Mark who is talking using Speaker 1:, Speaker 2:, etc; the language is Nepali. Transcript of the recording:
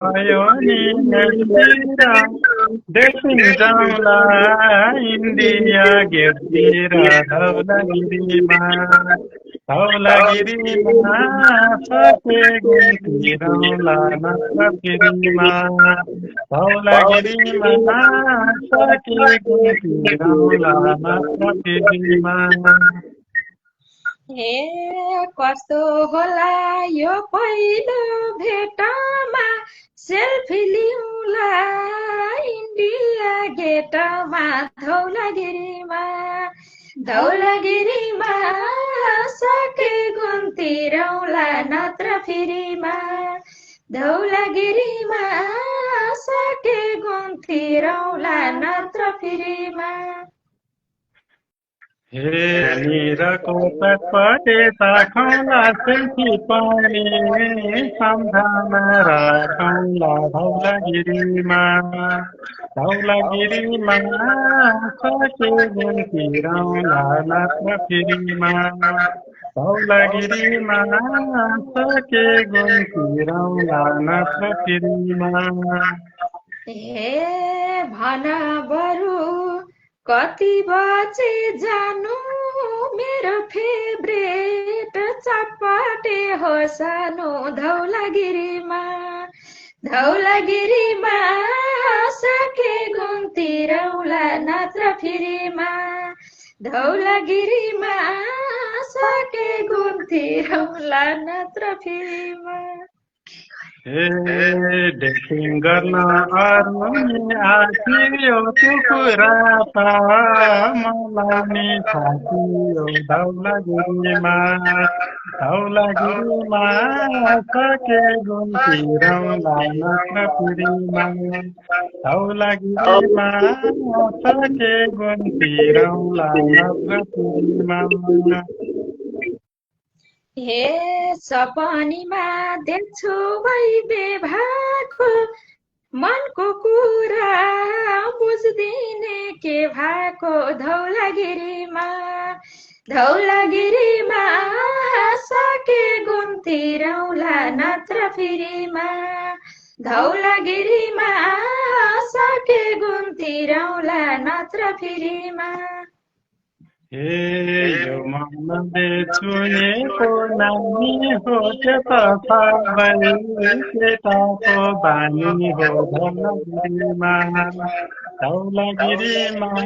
Speaker 1: आयो नि यतिर देखिन्छौला इन्डिया गेटतिर धौलागिरीमा सके घुम्तिरौला नत्र फेरिमा धौलागिरीमा सके घुम्तिरौला नत्र फेरिमा
Speaker 2: हे कस्तो होला यो पहिलो भेटमा सेल्फी लिउँला इन्डिया गेटमा धौलागिरीमा धौलागिरीमा सके घुम्तिरौला नत्र फेरिमा धौलागिरीमा सके घुम्तिरौला नत्र फेरिमा
Speaker 1: हे निरको तटपटे ताखौँला सेल्फी पाउने सम्झना राखौँला धौलागिरीमा सके घुम्तिरौला नत्र फेरिमा धौलागिरीमा सके घुम्तिरौला नत्र फेरिमा
Speaker 2: हे भन बरु कति बजे जानु मेरो फेभरेट चटपटे हो सानो धौलागिरीमा धौलागिरीमा सके घुम्तिरौला नत्र फेरिमा धौलागिरीमा सके घुम्तिरौला नत्र फेरिमा
Speaker 1: हे डेटिङ गर्न अरू नि आथियो त्यो कुरा त मलाई नि थाहा धौलागिरीमा सके घुम्तिरौला नत्र फेरिमा धौलागिरीमा सके घुम्तिरौला नत्र फेरिमा
Speaker 2: हे सपनीमा देख्छु भइबे भएको मनको कुरा बुझ्दिने के भएको धौलागिरीमा सके घुम्तिरौला नत्र फेरिमा धौलागिरीमा सके घुम्तिरौला नत्र फेरिमा
Speaker 1: हे यो मनले चुनेको नानी हो त्यो त सबै केटाको बानी हो धौलागिरीमा